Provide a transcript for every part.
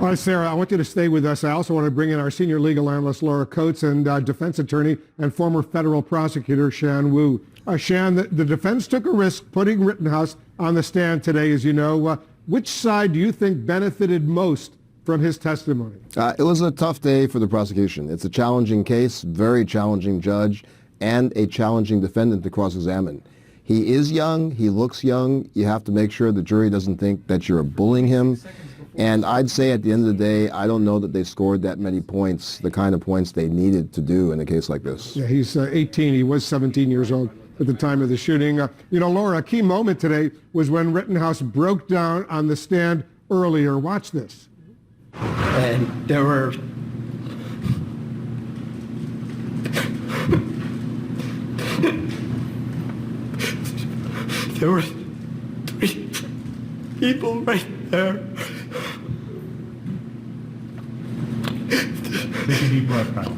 All right, Sarah, I want you to stay with us. I also want to bring in our senior legal analyst, Laura Coates, and defense attorney and former federal prosecutor, Shan Wu. Shan, the defense took a risk putting Rittenhouse on the stand today, as you know. Which side do you think benefited most from his testimony? It was a tough day for the prosecution. It's a challenging case, very challenging judge, and a challenging defendant to cross-examine. He is young. He looks young. You have to make sure the jury doesn't think that you're bullying him. And I'd say at the end of the day, I don't know that they scored that many points, the kind of points they needed to do in a case like this. Yeah, he's 18. He was 17 years old at the time of the shooting. You know, Laura, a key moment today was when Rittenhouse broke down on the stand earlier. Watch this. And there were three people right there. Take a deep breath, Kyle.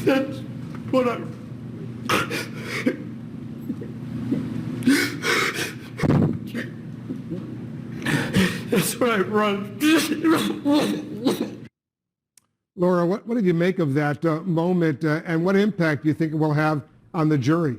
That's what I run. Laura, what did you make of that moment, and what impact do you think it will have on the jury?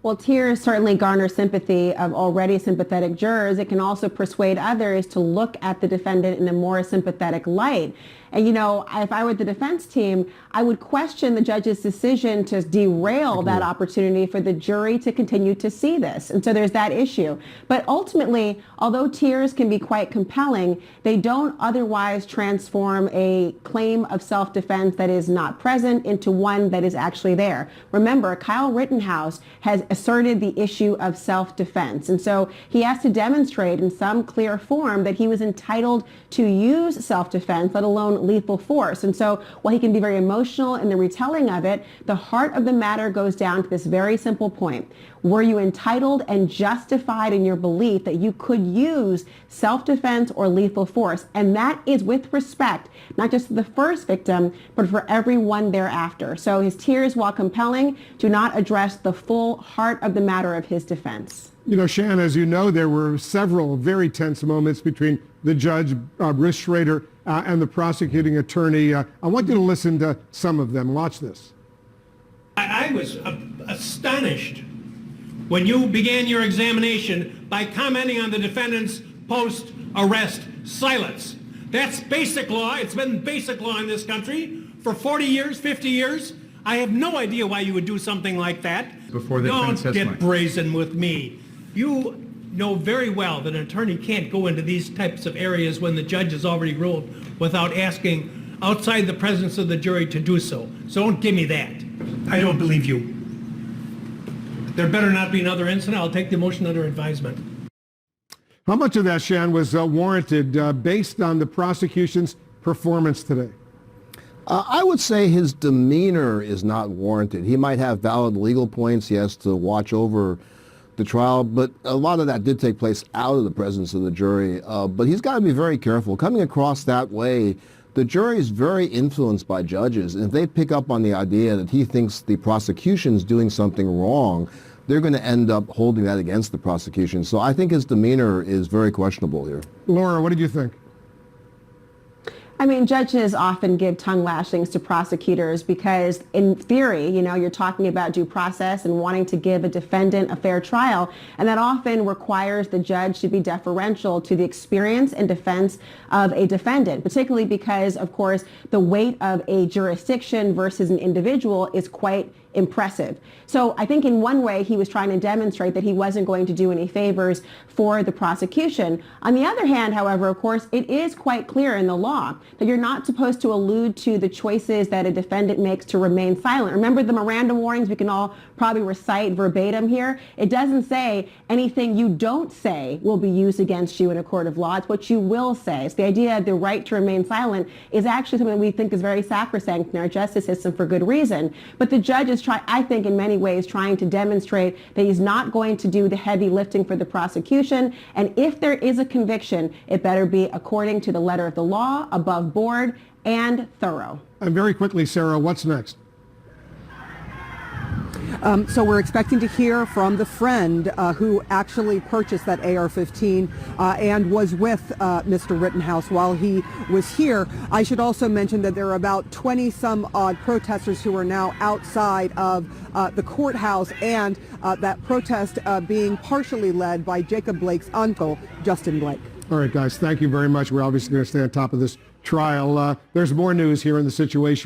Well, tears certainly garner sympathy of already sympathetic jurors. It can also persuade others to look at the defendant in a more sympathetic light. And, you know, if I were the defense team, I would question the judge's decision to derail that opportunity for the jury to continue to see this. And so there's that issue. But ultimately, although tears can be quite compelling, they don't otherwise transform a claim of self-defense that is not present into one that is actually there. Remember, Kyle Rittenhouse has asserted the issue of self-defense. And so he has to demonstrate in some clear form that he was entitled to use self-defense, let alone lethal force. And so while he can be very emotional in the retelling of it, the heart of the matter goes down to this very simple point. Were you entitled and justified in your belief that you could use self-defense or lethal force? And that is with respect, not just to the first victim, but for everyone thereafter. So his tears, while compelling, do not address the full heart of the matter of his defense. You know, Shan, as you know, there were several very tense moments between the judge, Bruce Schrader, and the prosecuting attorney. I want you to listen to some of them. Watch this. I was astonished when you began your examination by commenting on the defendant's post-arrest silence. That's basic law. It's been basic law in this country for 40 years, 50 years. I have no idea why you would do something like that. Before the Don't defense get testimony. brazen with me. You know very well that an attorney can't go into these types of areas when the judge has already ruled without asking outside the presence of the jury to do so. So don't give me that. I don't believe you. There better not be another incident. I'll take the motion under advisement. How much of that, Shan, was warranted based on the prosecution's performance today? I would say his demeanor is not warranted. He might have valid legal points. He has to watch over the trial, but a lot of that did take place out of the presence of the jury. But he's got to be very careful. Coming across that way, the jury is very influenced by judges. And if they pick up on the idea that he thinks the prosecution's doing something wrong, they're going to end up holding that against the prosecution. So I think his demeanor is very questionable here. Laura, what did you think? I mean, judges often give tongue lashings to prosecutors because in theory, you know, you're talking about due process and wanting to give a defendant a fair trial. And that often requires the judge to be deferential to the experience and defense of a defendant, particularly because, of course, the weight of a jurisdiction versus an individual is quite impressive. So I think in one way he was trying to demonstrate that he wasn't going to do any favors for the prosecution. On the other hand, however, of course, it is quite clear in the law that you're not supposed to allude to the choices that a defendant makes to remain silent. Remember the Miranda warnings we can all probably recite verbatim here? It doesn't say anything you don't say will be used against you in a court of law. It's what you will say. So the idea of the right to remain silent is actually something we think is very sacrosanct in our justice system for good reason. But the judge is I think in many ways trying to demonstrate that he's not going to do the heavy lifting for the prosecution. And if there is a conviction, it better be according to the letter of the law, above board, and thorough. And very quickly, Sarah, what's next? So we're expecting to hear from the friend who actually purchased that AR-15 and was with Mr. Rittenhouse while he was here. I should also mention that there are about 20-some odd protesters who are now outside of the courthouse, and that protest being partially led by Jacob Blake's uncle, Justin Blake. All right, guys, thank you very much. We're obviously going to stay on top of this trial. There's more news here in the situation.